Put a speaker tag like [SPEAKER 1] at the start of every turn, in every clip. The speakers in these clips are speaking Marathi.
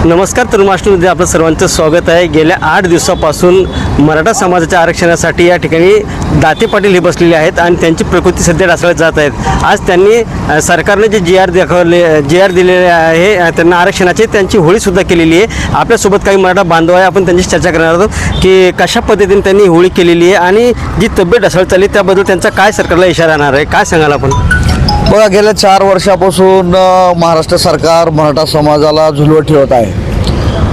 [SPEAKER 1] नमस्कार, तरुण महाराष्ट्रामध्ये आपलं सर्वांचं स्वागत आहे। गेल्या 8 दिवसापासून मराठा समाजाच्या आरक्षणासाठी या ठिकाणी दाते पाटील हे बसलेले आहेत आणि त्यांची प्रकृती सध्या ढासळत जात आहेत। आज त्यांनी सरकारने जे जी आर दिलेले आहे त्यांना आरक्षणाची त्यांची होळीसुद्धा केलेली आहे। आपल्यासोबत काही मराठा बांधव आहे, आपण त्यांची चर्चा करणार आहोत की कशा पद्धतीने त्यांनी होळी केलेली आहे आणि जी तब्येत ढासळत चालली त्याबद्दल त्यांचा काय सरकारला इशारा राहणार आहे, काय सांगाल आपण?
[SPEAKER 2] बघा, गेल्या 4 वर्षापासून महाराष्ट्र सरकार मराठा समाजाला झुलवत ठेवत आहे।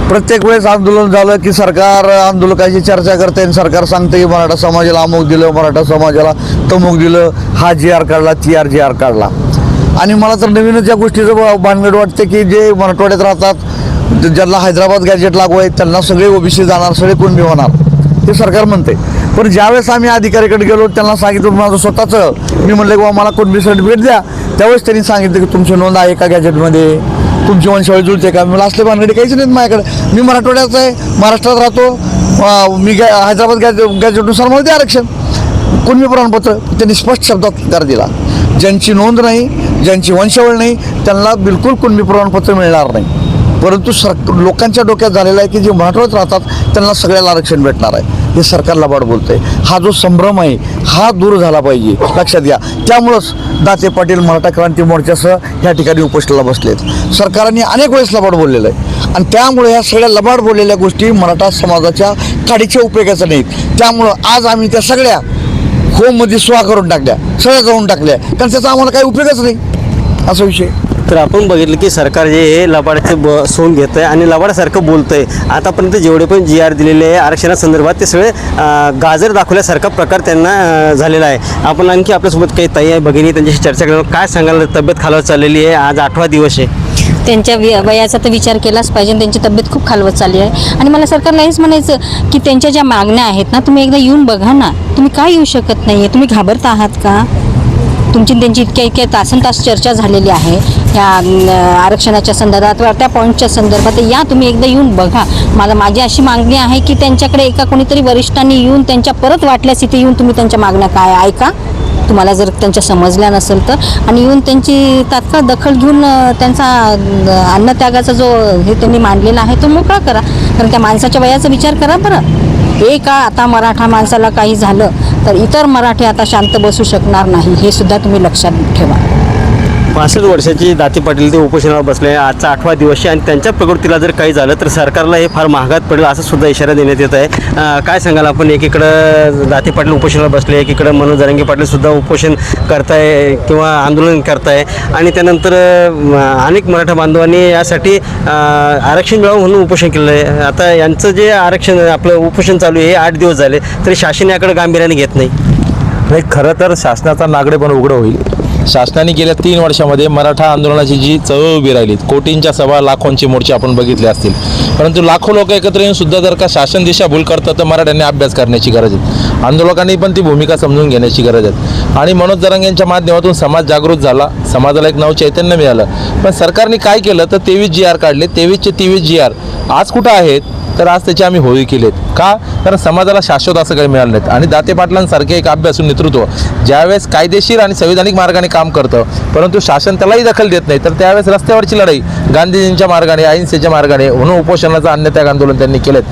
[SPEAKER 2] प्रत्येक वेळेस आंदोलन झालं की सरकार आंदोलकाची चर्चा करते आणि सरकार सांगते की मराठा समाजाला अमुक दिलं, मराठा समाजाला तमुक दिलं, हा जी आर काढला, जी आर काढला। आणि मला तर नवीनच या गोष्टीचं भानगड वाटते की जे मराठवाड्यात राहतात, ज्यांना हैदराबाद गॅजेट लागू आहे त्यांना सगळे ओबीसी जाणार, सगळे कुणबी होणार हे सरकार म्हणते। पण ज्यावेळेस आम्ही अधिकाऱ्याकडे गेलो त्यांना सांगितलं माझं स्वतःचं, मी म्हणलं की मला कुणबी सर्टिफिकेट द्या, त्यावेळेस त्यांनी सांगितलं की तुमची नोंद आहे का गॅजेटमध्ये, तुमची वंशावळी जुळते का? मला असले भानगडी काहीच नाहीत माझ्याकडे, मी मराठवाड्याचा आहे, महाराष्ट्रात राहतो, मी हैदराबाद गॅजेटनुसार मला ते आरक्षण कुणबी प्रमाणपत्र त्यांनी स्पष्ट शब्दात नकार दिला। ज्यांची नोंद नाही, ज्यांची वंशावळ नाही त्यांना बिलकुल कुणबी प्रमाणपत्र मिळणार नाही। परंतु लोकांच्या डोक्यात झालेलं आहे की जे मराठवाड्यात राहतात त्यांना सगळ्याला आरक्षण भेटणार आहे, हे सरकार लबाड बोलतंय। हा जो संभ्रम आहे हा दूर झाला पाहिजे, लक्षात घ्या। त्यामुळंच दाते पाटील मराठा क्रांती मोर्चासह या ठिकाणी उपोषणाला बसलेत। सरकारने अनेक वेळेस लबाड बोललेलं आहे आणि त्यामुळे ह्या सगळ्या लबाड बोललेल्या गोष्टी मराठा समाजाच्या काडीच्या उपयोगाच्या नाहीत। त्यामुळं आज आम्ही त्या सगळ्या होममध्ये स्वाहा करून टाकल्या, सगळ्या जाऊन टाकल्या, कारण त्याचा आम्हाला काही उपयोगच नाही, असा विषय।
[SPEAKER 1] तर आपण बघितलं की सरकार जे हे लबाडाचे सोंग घेत आहे आणि लबाडासारखं बोलतं आहे। आतापर्यंत जेवढे पण जी आर दिलेले आहे आरक्षणासंदर्भात ते सगळे गाजर दाखवल्यासारखा प्रकार त्यांना झालेला आहे। आपण आणखी आपल्यासोबत काही ताई आहे, भगिनी, त्यांच्याशी चर्चा करणार। काय सांगाल, तब्येत खालावत चाललेली आहे, आज 8वा दिवस आहे,
[SPEAKER 3] त्यांच्या वयाचा तर विचार केलाच पाहिजे, त्यांची तब्येत खूप खालवत चालली आहे। आणि मला सरकारला हेच म्हणायचं की त्यांच्या ज्या मागण्या आहेत ना, तुम्ही एकदा येऊन बघा ना, तुम्ही काय येऊ शकत नाही आहे, तुम्ही घाबरत आहात का? तुमची त्यांची इतक्या तासन-तास चर्चा झालेली आहे या आरक्षणाच्या संदर्भात, त्या पॉईंटच्या संदर्भात, या तुम्ही एकदा येऊन बघा। माझी अशी मागणी आहे की त्यांच्याकडे एका कोणीतरी वरिष्ठांनी येऊन त्यांच्या परत वाटल्यास इथे येऊन तुम्ही त्यांच्या मागण्या काय ऐका, तुम्हाला जर त्यांच्या समजल्या नसेल तर, आणि येऊन त्यांची तात्काळ दखल घेऊन त्यांचा अन्नत्यागाचा जो हे त्यांनी मांडलेला आहे तो मोकळा करा। कारण त्या माणसाच्या वयाचा विचार करा बरं। का आता मराठा माणसाला काही झालं तर इतर मराठी आता शांत बसू शकणार नाही, हे सुद्धा तुम्ही लक्षात ठेवा।
[SPEAKER 1] 65 वर्षाची दाते पाटील ते उपोषणावर बसले, आजचा 8वा दिवस आहे आणि त्यांच्या प्रकृतीला जर काही झालं तर सरकारला हे फार महागात पडेल असा सुद्धा इशारा देण्यात येत आहे। काय सांगाल आपण? एकीकडं दाते पाटील उपोषणावर बसले, एकीकडं मनोज जरांगे पाटील सुद्धा उपोषण करताय किंवा आंदोलन करताय आणि त्यानंतर अनेक मराठा बांधवांनी यासाठी आरक्षण मिळावं म्हणून उपोषण केलं आहे। आता यांचं जे आरक्षण आपलं उपोषण चालू आहे 8 दिवस झाले तरी शासन याकडे गांभीर्याने घेत नाही।
[SPEAKER 4] खरं तर शासनाचा नागडेपण उघडं होईल। शासनाने गेल्या 3 वर्षामध्ये मराठा आंदोलनाची जी चळवळ उभी राहिली, कोटींच्या सभा, लाखोंची मोर्चे आपण बघितले असतील, परंतु लाखो लोक एकत्र येऊन सुद्धा जर का शासन दिशाभूल करतात तर मराठ्यांनी अभ्यास करण्याची गरज आहे, आंदोलकांनी पण ती भूमिका समजून घेण्याची गरज आहे। आणि मनोज जरांगे यांच्या माध्यमातून समाज जागृत झाला, समाजाला एक नव चैतन्य मिळालं। पण सरकारने काय केलं तर 23 जी आर काढले, 23चे 23 जी आर आज कुठं आहेत तर आज त्याची आम्ही होळी केलीत का? कारण समाजाला शाश्वत असं काही मिळालं नाहीत। आणि दाते पाटलांसारखे एक अभ्यासू नेतृत्व ज्यावेळेस कायदेशीर आणि संविधानिक मार्गाने काम करतं परंतु शासन त्यालाही दखल देत नाही, तर त्यावेळेस रस्त्यावरची लढाई गांधीजींच्या मार्गाने, अहिंसेच्या मार्गाने म्हणून उपोषणाचं अन्नत्याग आंदोलन त्यांनी केलेत।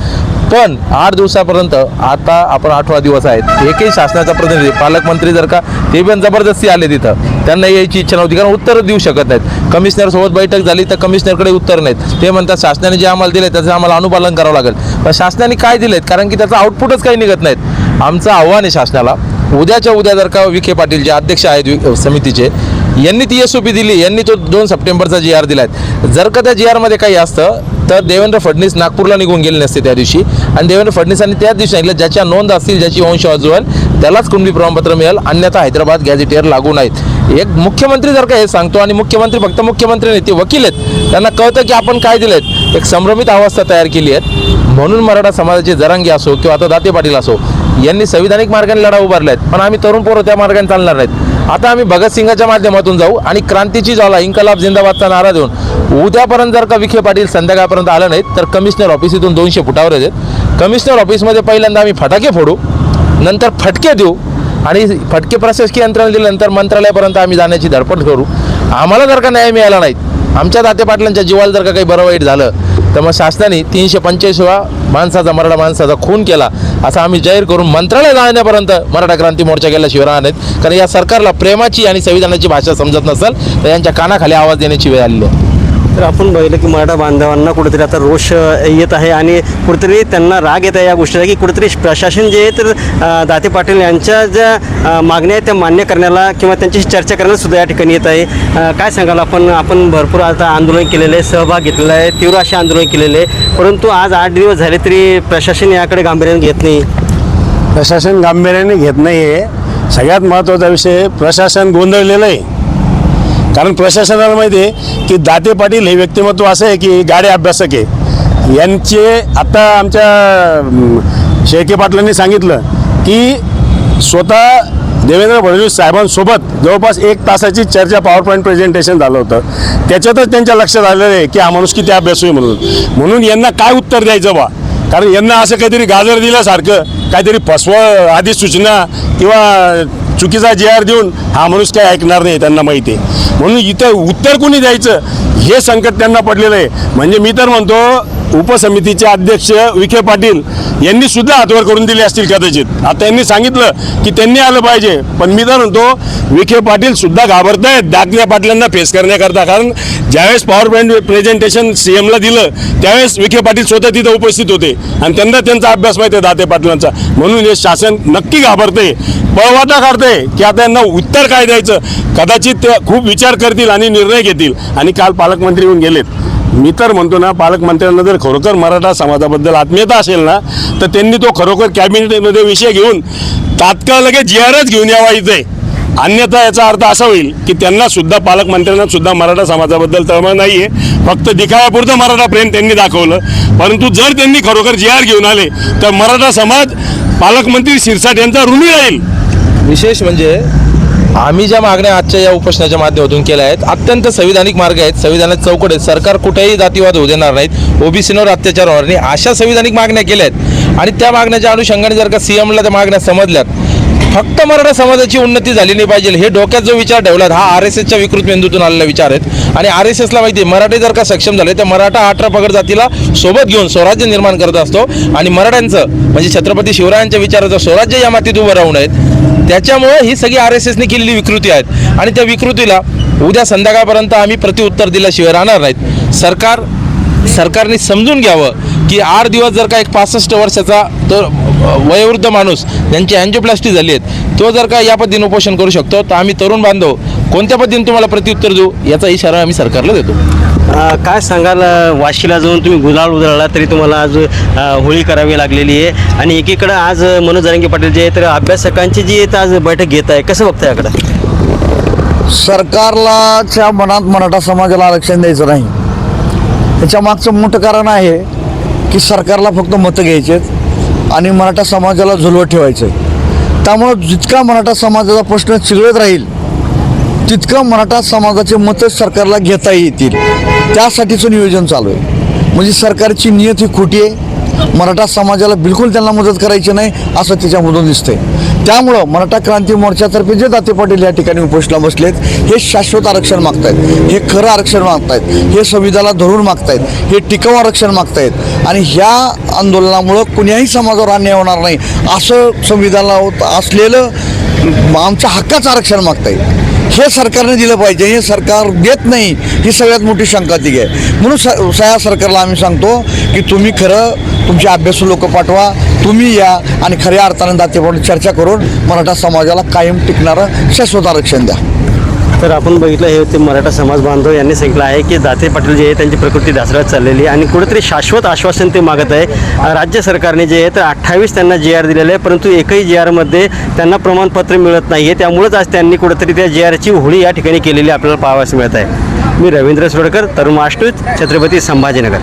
[SPEAKER 4] पण 8 दिवसापर्यंत आता आपण 8वा दिवस आहेत, एकही शासनाचा प्रतिनिधी, पालकमंत्री जर का ते पण जबरदस्ती आले तिथं, त्यांना यायची इच्छा नव्हती कारण उत्तर देऊ शकत नाहीत। कमिशनर सोबत बैठक झाली तर कमिशनरकडे उत्तर नाहीत, ते म्हणतात शासनाने जे आम्हाला दिले त्याचं आम्हाला अनुपालन करावं लागेल। पण शासनाने काय दिलेत कारण की त्याचं आउटपुटच काही निघत नाहीत। आमचं आव्हान आहे शासनाला, उद्याच्या उद्या जर का विखे पाटील जे अध्यक्ष आहेत समितीचे, यांनी ती SOP दिली, यांनी तो 2 सप्टेंबरचा जी आर दिलाय, जर का त्या जी आरमध्ये काही असतं तर देवेंद्र फडणवीस नागपूरला निघून गेले नसते त्या दिवशी, आणि देवेंद्र फडणवीसांनी त्याच दिवशी सांगितलं ज्याच्या नोंद असतील, ज्याची वंशावळ जुळेल त्यालाच कुणबी प्रमाणपत्र मिळेल, अन्यथा हैदराबाद गॅझेटियर लागू नाहीत। एक मुख्यमंत्री जर का हे सांगतो आणि मुख्यमंत्री फक्त मुख्यमंत्री नाही, ते वकील आहेत, त्यांना कळतं की आपण काय दिलेत, एक संभ्रमित अवस्था तयार केली आहे। म्हणून मराठा समाजाचे जरांगे असो किंवा आता दाते पाटील असो यांनी संविधानिक मार्गाने लढा उभारले आहेत, पण आम्ही तरुण पोरं त्या मार्गाने चालणार नाहीत। आता आम्ही भगतसिंगाच्या माध्यमातून जाऊ आणि क्रांतीची ज्वाला, इन्कलाब जिंदाबादचा नारा देऊन उद्यापर्यंत जर का विखे पाटील संध्याकाळपर्यंत आलं नाहीत तर कमिशनर ऑफिस इथून 200 फुटावर आहेत, कमिशनर ऑफिसमध्ये पहिल्यांदा आम्ही फटाके फोडू, नंतर फटके देऊ आणि फटके प्रशासकीय यंत्रणा दिल्यानंतर मंत्रालयापर्यंत आम्ही जाण्याची धडपड करू. आम्हाला जर का न्याय मिळाला नाही, आमच्या दाते पाटलांच्या जीवाला जर का काही बरं वाईट झालं, तर मग शासनाने 345व्या मराठा माणसाचा खून केला असं आम्ही जाहीर करून मंत्रालय जाण्यापर्यंत मराठा क्रांती मोर्चा केल्याशिवाय राहणार नाहीत. कारण या सरकारला प्रेमाची आणि संविधानाची भाषा समजत नसेल तर यांच्या कानाखाली आवाज देण्याची वेळ आलेली आहे.
[SPEAKER 1] तर आपण बघितलं की मराठा बांधवांना कुठेतरी आता रोष येत आहे आणि कुठेतरी त्यांना राग येत आहे या गोष्टीचा की कुठेतरी प्रशासन जे आहे तर दाते पाटील यांच्या ज्या मागण्या आहेत त्या मान्य करण्याला किंवा त्यांच्याशी चर्चा करण्याला सुद्धा या ठिकाणी येत आहे. काय सांगाल आपण भरपूर आता आंदोलन केलेलं आहे, सहभाग घेतलेला आहे, तीव्र असे आंदोलन केलेले आहे, परंतु आज 8 दिवस झाले तरी प्रशासन याकडे गांभीर्याने घेत नाही.
[SPEAKER 5] प्रशासन गांभीर्याने घेत नाही आहे. सगळ्यात महत्त्वाचा विषय, प्रशासन गोंधळलेलं आहे. कारण प्रशासनाला माहिती आहे की दाते पाटील हे व्यक्तिमत्व असं आहे की गाडे अभ्यासक आहे. यांचे आता आमच्या शेळके पाटलांनी सांगितलं की स्वतः देवेंद्र फडणवीस साहेबांसोबत जवळपास 1 तासाची चर्चा पॉवर पॉईंट प्रेझेंटेशन झालं होतं. त्याच्यातच त्यांच्या लक्षात आलेलं आहे की हा माणूस किती अभ्यासू आहे म्हणून यांना काय उत्तर द्यायचं बा. कारण यांना असं काहीतरी गाजर दिल्यासारखं काहीतरी फसवं आधी सूचना किंवा चुकीचा JR देऊन हा माणूस काय ऐकणार नाही, त्यांना माहिती आहे. म्हणून इथं उत्तर कोणी द्यायचं हे संकट त्यांना पडलेलं आहे. म्हणजे मी तर म्हणतो उपसमितीचे अध्यक्ष विखे पाटील यांनी सुद्धा हातवर करून दिले असतील कदाचित. आता यांनी सांगितलं की त्यांनी आलं पाहिजे, पण मी तर म्हणतो विखे पाटील सुद्धा घाबरत आहेत दाते पाटलांना फेस करण्याकरता. कारण ज्यावेळेस पॉवर पॉईंट प्रेझेंटेशन CMला दिलं त्यावेळेस विखे पाटील स्वतः तिथं उपस्थित होते आणि त्यांना त्यांचा अभ्यास माहिती आहे दाते पाटलांचा. म्हणून हे शासन नक्की घाबरते, पळवाटा काढते की आता यांना उत्तर काय द्यायचं. कदाचित ते खूप विचार करतील आणि निर्णय घेतील. आणि काल पालकमंत्री येऊन गेलेत. मी तर म्हणतो ना, पालकमंत्र्यांना जर खरोखर मराठा समाजाबद्दल आत्मीयता असेल ना तर त्यांनी तो खरोखर कॅबिनेटमध्ये विषय घेऊन तात्काळ लगेच JRच घेऊन यावा इथे. अन्यथा याचा अर्थ असा होईल की त्यांना सुद्धा, पालकमंत्र्यांना सुद्धा मराठा समाजाबद्दल तळमळ नाही आहे. फक्त दिखाव्यापुरतं मराठा प्रेम त्यांनी दाखवलं. परंतु जर त्यांनी खरोखर JR घेऊन आले तर मराठा समाज पालकमंत्री शिरसाट यांचा ऋणी राहील.
[SPEAKER 4] विशेष म्हणजे आम्ही ज्या मागण्या आजच्या या उपोषणाच्या माध्यमातून केल्या आहेत अत्यंत संविधानिक मार्ग आहेत, संविधानात चौकट आहेत. सरकार कुठेही जातीवाद होऊ देणार नाहीत, ओबीसींवर अत्याचार होणार नाही, अशा संविधानिक मागण्या केल्या आहेत. आणि त्या मागण्याच्या अनुषंगाने जर का CMला त्या मागण्या समजल्यात, फक्त मराठा समाजाची उन्नती झाली नाही पाहिजे हे डोक्यात जो विचार ठेवलात हा RSSच्या विकृत मेंदूतून आलेला विचार आहेत. आणि RSSला माहिती आहे मराठी जर का सक्षम झाले तर मराठा 18 पगड जातीला सोबत घेऊन स्वराज्य निर्माण करत असतो. आणि मराठ्यांचं म्हणजे छत्रपती शिवरायांच्या विचाराचं स्वराज्य या मातीत उभं राहून आहेत. त्याच्यामुळे ही सगळी RSSने केलेली विकृती आहेत आणि त्या विकृतीला उद्या संध्याकाळपर्यंत आम्ही प्रत्युत्तर दिल्याशिवाय राहणार नाहीत. सरकारने समजून घ्यावं की 8 दिवस जर का एक 65 वर्षाचा तो वयोवृद्ध माणूस ज्यांची अँजिओप्लास्टी झाली आहे तो जर का या पद्धतीने उपोषण करू शकतो तर आम्ही तरुण बांधव कोणत्या पद्धतीने तुम्हाला प्रत्युत्तर देऊ याचा इशारा आम्ही सरकारला देतो.
[SPEAKER 1] काय सांगाल, वाशीला जाऊन तुम्ही गुलाल उधळला तरी तुम्हाला आज होळी करावी लागलेली आहे आणि एकीकडे आज मनोज जरांगे पाटील जे आहे तर अभ्यासकांची जी आहे आज बैठक घेत आहे, कसं बघताय याकडं?
[SPEAKER 2] सरकारला मनात मराठा समाजाला आरक्षण द्यायचं नाही. त्याच्या मागचं मोठं कारण आहे की सरकारला फक्त मतं घ्यायची आहेत आणि मराठा समाजाला झुलवत ठेवायचं आहे. त्यामुळं जितका मराठा समाजाचा प्रश्न चिघळत राहील तितकं मराठा समाजाचे मतं सरकारला घेता येतील त्यासाठीचं नियोजन चालू आहे. म्हणजे सरकारची नियत ही खोटी आहे. मराठा समाजाला बिलकुल त्यांना मदत करायची नाही असं त्याच्यामधून दिसतंय. त्यामुळं मराठा क्रांती मोर्चातर्फे जे दाते पाटील या ठिकाणी उपोषणाला बसलेत हे शाश्वत आरक्षण मागतायत, हे खरं आरक्षण मागतायत, हे संविधानाला धरून मागतायत, हे टिकाऊ आरक्षण मागतायत. आणि ह्या आंदोलनामुळं कुण्याही समाजावर अन्याय होणार नाही असं संविधानाला असलेलं आमच्या हक्काचं आरक्षण मागतायत. हे सरकारने दिलं पाहिजे, हे सरकार देत नाही ही सगळ्यात मोठी शंका ती आहे. म्हणून या सरकारला आम्ही सांगतो की तुम्ही खरं तुमचे अभ्यासू लोक पाठवा, तुम्ही या आणि खऱ्या अर्थानं दातेपण चर्चा करून मराठा समाजाला कायम टिकणारं शाश्वत आरक्षण द्या.
[SPEAKER 1] तर आपण बघितलं हे ते मराठा समाज बांधव यांनी सांगितलं आहे की दाते पाटील जे आहे त्यांची प्रकृती ढासळत चाललेली आहे आणि कुठेतरी शाश्वत आश्वासन ते मागत आहे. राज्य सरकारने जे आहे तर 28 त्यांना JR दिलेलं आहे, परंतु एकही JRमध्ये त्यांना प्रमाणपत्र मिळत नाही आहे. त्यामुळेच आज त्यांनी कुठेतरी त्या JRची होळी या ठिकाणी केलेली आपल्याला पाहावयास मिळत आहे. मी रवींद्र सोडकर, तरुण महाराष्ट्र, छत्रपती संभाजीनगर.